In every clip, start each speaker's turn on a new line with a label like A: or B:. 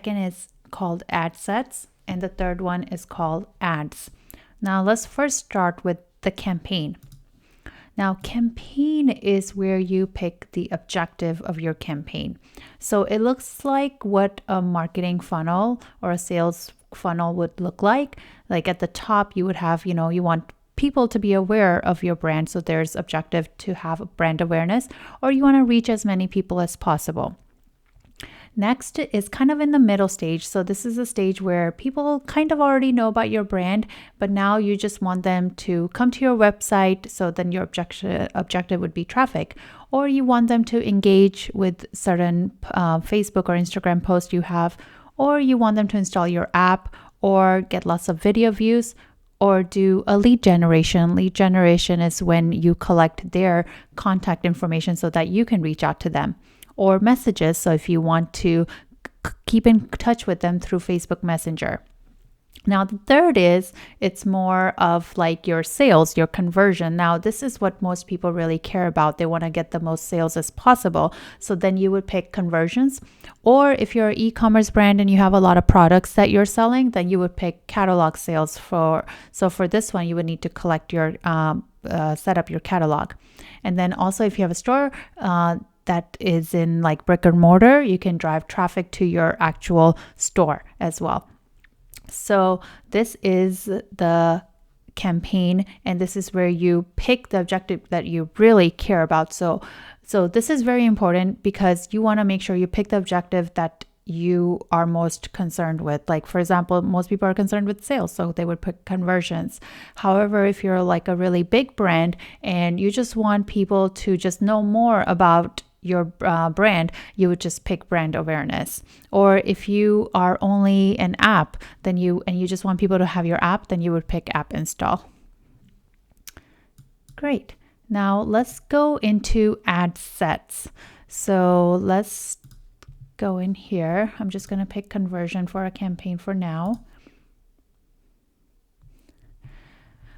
A: second is called ad sets, and the third one is called ads. Now let's first start with the campaign. Now, campaign is where you pick the objective of your campaign. So it looks like what a marketing funnel or a sales funnel would look like. Like at the top, you would have, you want people to be aware of your brand. So there's objective to have brand awareness, or you want to reach as many people as possible. Next is kind of in the middle stage. So this is a stage where people kind of already know about your brand, but now you just want them to come to your website. So then your objective would be traffic, or you want them to engage with certain Facebook or Instagram posts you have, or you want them to install your app or get lots of video views, or do a lead generation. Lead generation is when you collect their contact information so that you can reach out to them. Or messages, so if you want to keep in touch with them through Facebook Messenger. Now, the third is it's more of like your sales, your conversion. Now, this is what most people really care about. They want to get the most sales as possible. So then you would pick conversions. Or if you're an e-commerce brand and you have a lot of products that you're selling, then you would pick catalog sales. So for this one, you would need to collect your set up your catalog. And then also if you have a store, that is in like brick and mortar, you can drive traffic to your actual store as well. So this is the campaign, and this is where you pick the objective that you really care about. So this is very important because you want to make sure you pick the objective that you are most concerned with. Like, for example, most people are concerned with sales, so they would pick conversions. However, if you're like a really big brand and you just want people to just know more about your brand, you would just pick brand awareness. Or if you are only an app, then you just want people to have your app, then you would pick app install. Great. Now let's go into ad sets. So let's go in here. I'm just going to pick conversion for a campaign for now.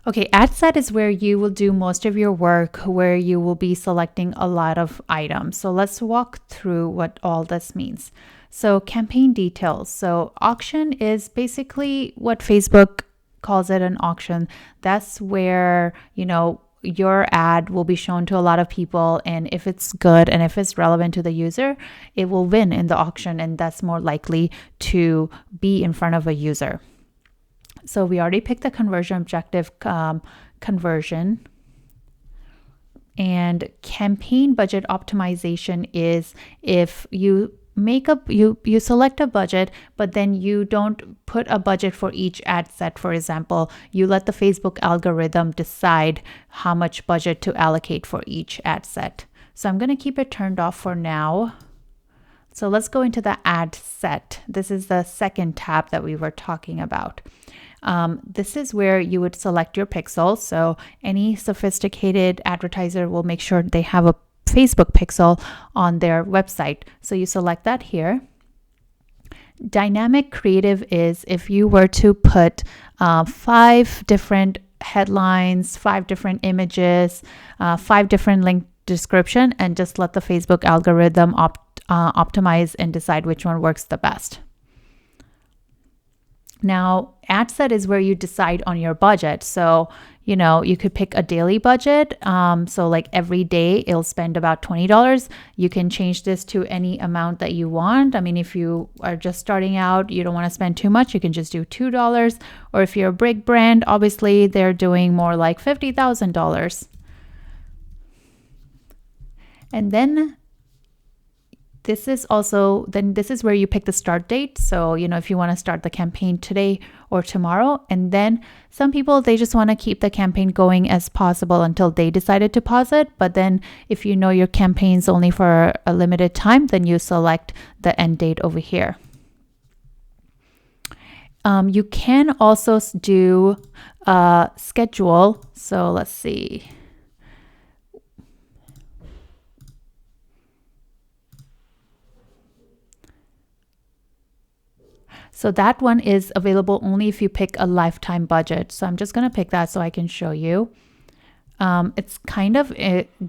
A: Okay, ad set is where you will do most of your work, where you will be selecting a lot of items. So let's walk through what all this means. So campaign details. So auction is basically what Facebook calls it, an auction. That's where, your ad will be shown to a lot of people, and if it's good and if it's relevant to the user, it will win in the auction, and that's more likely to be in front of a user. So we already picked the conversion objective, conversion. And campaign budget optimization is if you you select a budget, but then you don't put a budget for each ad set. For example, you let the Facebook algorithm decide how much budget to allocate for each ad set. So I'm going to keep it turned off for now. So let's go into the ad set. This is the second tab that we were talking about. This is where you would select your pixel. So any sophisticated advertiser will make sure they have a Facebook pixel on their website. So you select that here. Dynamic creative is if you were to put 5 different headlines, 5 different images, 5 different link description, and just let the Facebook algorithm optimize and decide which one works the best. Now, ad set is where you decide on your budget. So, you could pick a daily budget. So like every day it'll spend about $20. You can change this to any amount that you want. I mean, if you are just starting out, you don't want to spend too much, you can just do $2. Or if you're a big brand, obviously they're doing more like $50,000. And then this is where you pick the start date. So, if you want to start the campaign today or tomorrow, and then some people, they just want to keep the campaign going as possible until they decided to pause it. But then if you know your campaign's only for a limited time, then you select the end date over here. You can also do schedule. So let's see. So that one is available only if you pick a lifetime budget. So I'm just going to pick that so I can show you. It's kind of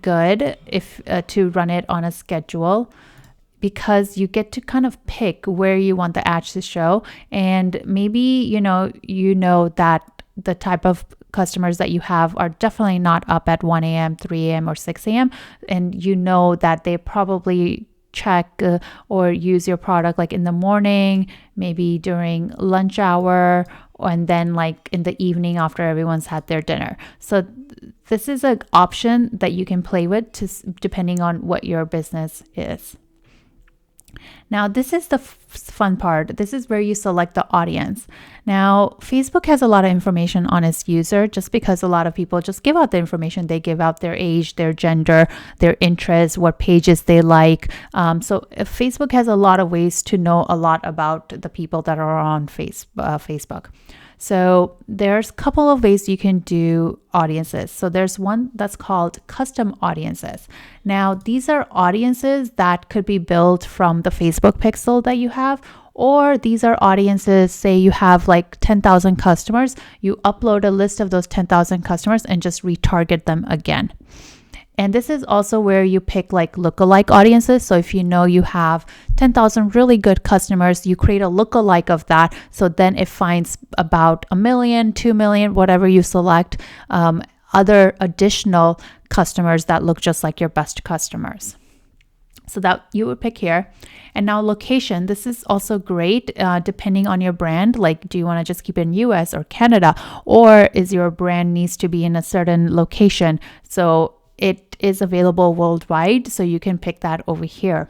A: good if to run it on a schedule, because you get to kind of pick where you want the ads to show. And maybe, you know that the type of customers that you have are definitely not up at 1 a.m., 3 a.m., or 6 a.m. And you know that they probably check or use your product like in the morning, maybe during lunch hour, and then like in the evening after everyone's had their dinner. So this is an option that you can play with depending on what your business is. Now, this is the fun part. This is where you select the audience. Now, Facebook has a lot of information on its user just because a lot of people just give out the information. They give out their age, their gender, their interests, what pages they like. So Facebook has a lot of ways to know a lot about the people that are on Facebook. So there's a couple of ways you can do audiences. So there's one that's called custom audiences. Now, these are audiences that could be built from the Facebook pixel that you have, or these are audiences, say you have like 10,000 customers, you upload a list of those 10,000 customers and just retarget them again. And this is also where you pick like lookalike audiences. So if you know you have 10,000 really good customers, you create a lookalike of that. So then it finds about 1 million, 2 million, whatever you select, other additional customers that look just like your best customers. So that you would pick here. And now location, this is also great depending on your brand. Like, do you want to just keep it in US or Canada, or is your brand needs to be in a certain location? So it is available worldwide, so you can pick that over here.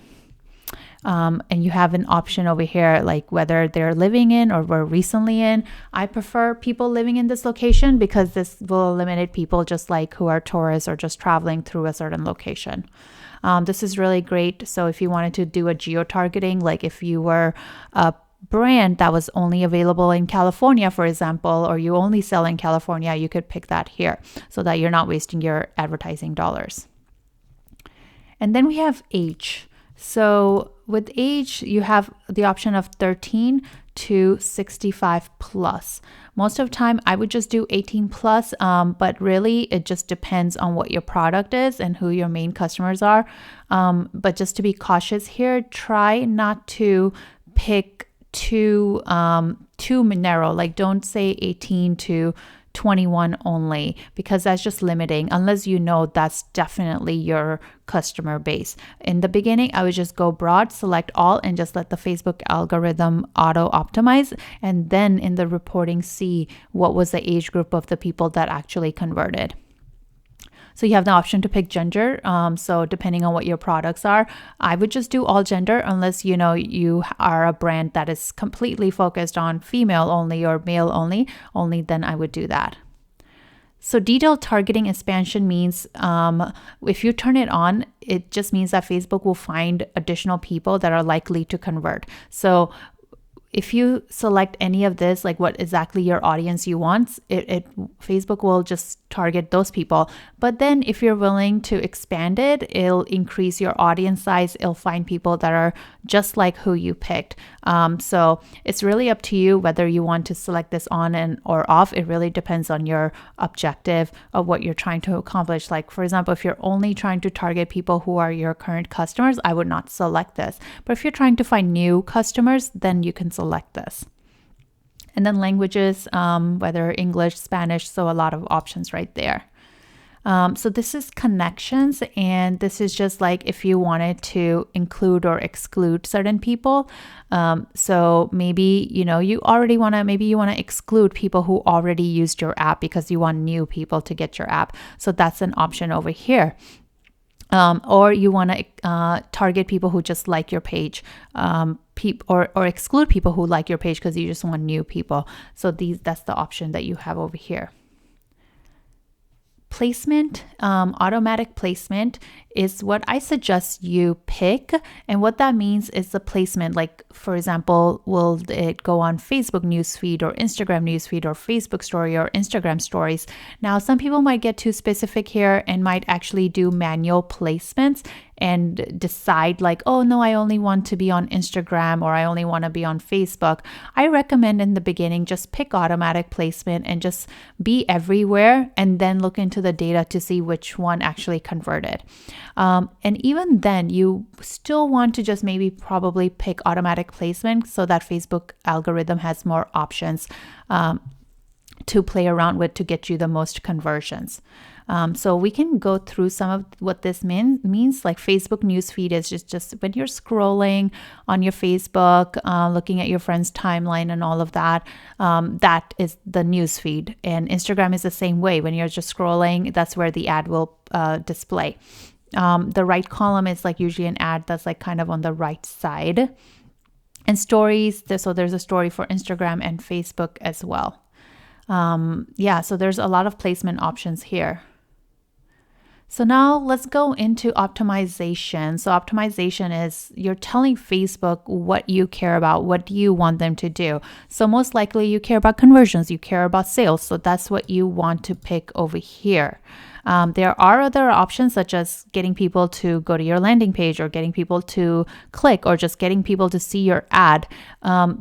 A: And you have an option over here, like whether they're living in or were recently in. I prefer people living in this location because this will eliminate people just like who are tourists or just traveling through a certain location. This is really great. So if you wanted to do a geo-targeting, like if you were a brand that was only available in California, for example, or you only sell in California, you could pick that here so that you're not wasting your advertising dollars. And then we have age. So with age, you have the option of 13 to 65 plus. Most of the time, I would just do 18 plus, but really it just depends on what your product is and who your main customers are. But just to be cautious here, try not to pick too narrow. Like, don't say 18 to 21 only, because that's just limiting unless you know that's definitely your customer base. In the beginning, I would just go broad, select all, and just let the Facebook algorithm auto optimize, and then in the reporting see what was the age group of the people that actually converted. So you have the option to pick gender. So depending on what your products are, I would just do all gender unless you know you are a brand that is completely focused on female only or male only then I would do that. So detailed targeting expansion means if you turn it on, it just means that Facebook will find additional people that are likely to convert. So if you select any of this, like what exactly your audience you want, Facebook will just target those people. But then if you're willing to expand it, it'll increase your audience size. It'll find people that are just like who you picked. So it's really up to you whether you want to select this on and or off. It really depends on your objective of what you're trying to accomplish. Like, for example, if you're only trying to target people who are your current customers, I would not select this. But if you're trying to find new customers, then you can select this. And then languages, whether English, Spanish, so a lot of options right there. So this is connections, and this is just like if you wanted to include or exclude certain people. So maybe, you want to exclude people who already used your app because you want new people to get your app. So that's an option over here. Or you want to target people who just like your page, or exclude people who like your page because you just want new people. So that's the option that you have over here. Placement, automatic placement is what I suggest you pick. And what that means is the placement. Like, for example, will it go on Facebook newsfeed or Instagram newsfeed or Facebook story or Instagram stories? Now, some people might get too specific here and might actually do manual placements and decide like, oh no, I only want to be on Instagram or I only want to be on Facebook. I recommend in the beginning, just pick automatic placement and just be everywhere and then look into the data to see which one actually converted. And even then, you still want to just maybe probably pick automatic placement so that Facebook algorithm has more options to play around with to get you the most conversions. So we can go through some of what this means. Like Facebook newsfeed is just when you're scrolling on your Facebook, looking at your friend's timeline and all of that, that is the newsfeed. And Instagram is the same way. When you're just scrolling, that's where the ad will display. The right column is like usually an ad that's like kind of on the right side. And stories, so there's a story for Instagram and Facebook as well. So there's a lot of placement options here. So now let's go into optimization. So optimization is you're telling Facebook what you care about, what do you want them to do. So most likely you care about conversions, you care about sales. So that's what you want to pick over here. There are other options such as getting people to go to your landing page or getting people to click or just getting people to see your ad.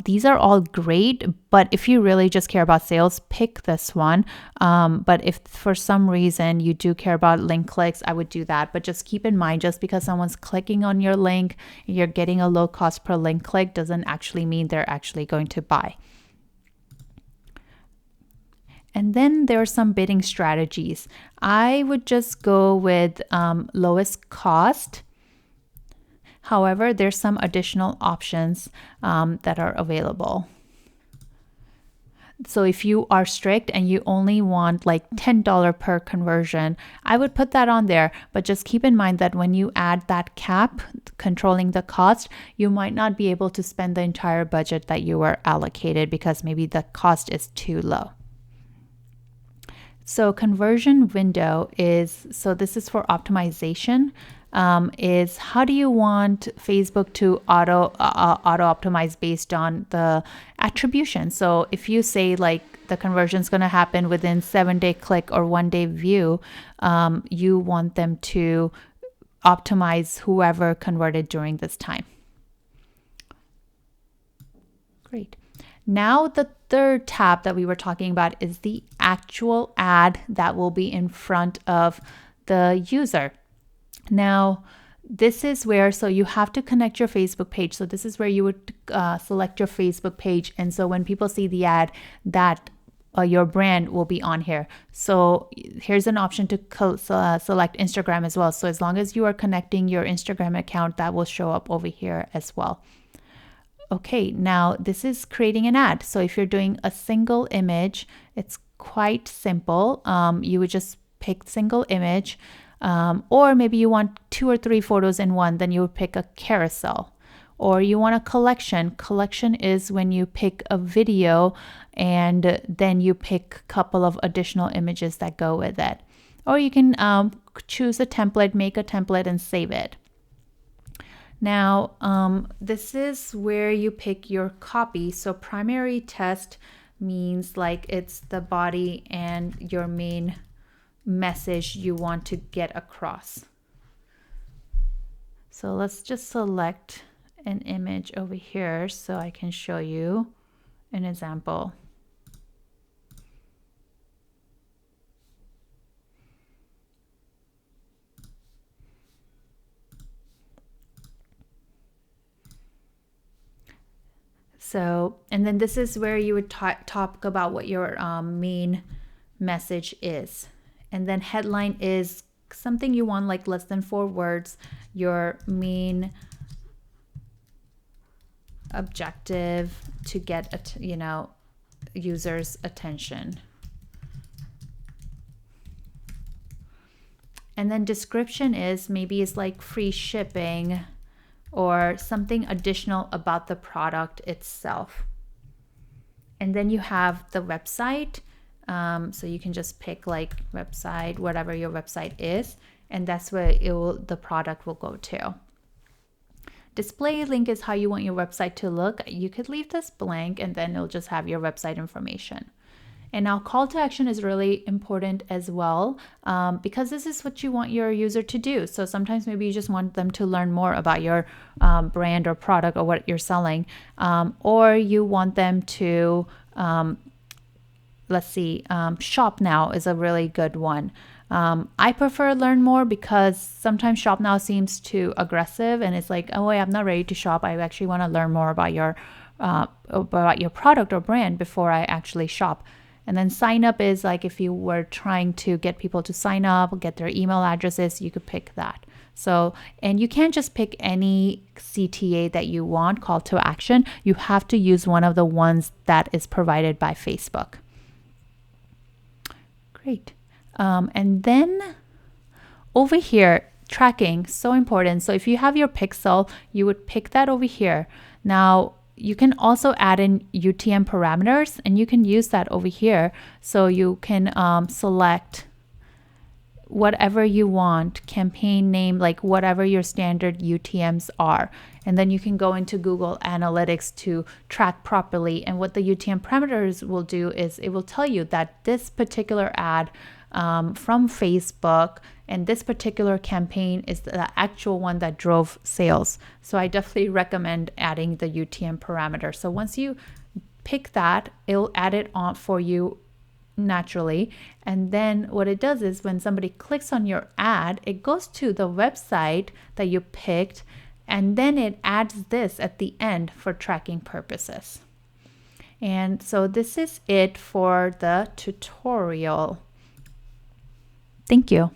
A: These are all great, but if you really just care about sales, pick this one. But if for some reason you do care about link clicks, I would do that. But just keep in mind, just because someone's clicking on your link, you're getting a low cost per link click doesn't actually mean they're actually going to buy. And then there are some bidding strategies. I would just go with lowest cost. However, there's some additional options that are available. So if you are strict and you only want like $10 per conversion, I would put that on there. But just keep in mind that when you add that cap, controlling the cost, you might not be able to spend the entire budget that you were allocated because maybe the cost is too low. So conversion window is, so this is for optimization, is how do you want Facebook to auto optimize based on the attribution. So if you say like the conversion is going to happen within 7-day click or 1-day view, you want them to optimize whoever converted during this time. Great. Now the third tab that we were talking about is the actual ad that will be in front of the user. Now, this is where, so you have to connect your Facebook page. So this is where you would select your Facebook page. And so when people see the ad, that your brand will be on here. So here's an option to select Instagram as well. So as long as you are connecting your Instagram account, that will show up over here as well. Okay, now this is creating an ad. So if you're doing a single image, it's quite simple. You would just pick single image, or maybe you want 2 or 3 photos in one, then you would pick a carousel. Or you want a collection. Collection is when you pick a video and then you pick a couple of additional images that go with it. Or you can choose a template, make a template and save it. Now, this is where you pick your copy. So primary text means like it's the body and your main message you want to get across. So let's just select an image over here so I can show you an example. So, and then this is where you would talk about what your main message is. And then headline is something you want like less than 4 words, your main objective to get, users' attention. And then description is maybe it's like free shipping or something additional about the product itself. And then you have the website. So you can just pick like website, whatever your website is, and that's where the product will go to. Display link is how you want your website to look. You could leave this blank and then it'll just have your website information. And now call to action is really important as well, because this is what you want your user to do. So sometimes maybe you just want them to learn more about your brand or product or what you're selling, or you want them to, shop now is a really good one. I prefer Learn More because sometimes Shop Now seems too aggressive and it's like, oh, wait, I'm not ready to shop. I actually want to learn more about your product or brand before I actually shop. And then sign up is like if you were trying to get people to sign up, get their email addresses, you could pick that. So, and you can't just pick any CTA that you want, call to action. You have to use one of the ones that is provided by Facebook. Great. And then over here, tracking, so important. So if you have your pixel, you would pick that over here. Now, you can also add in UTM parameters and you can use that over here. So you can select whatever you want, campaign name, like whatever your standard UTMs are. And then you can go into Google Analytics to track properly. And what the UTM parameters will do is it will tell you that this particular ad from Facebook and this particular campaign is the actual one that drove sales. So I definitely recommend adding the UTM parameter. So once you pick that, it'll add it on for you naturally. And then what it does is when somebody clicks on your ad, it goes to the website that you picked, and then it adds this at the end for tracking purposes. And so this is it for the tutorial. Thank you.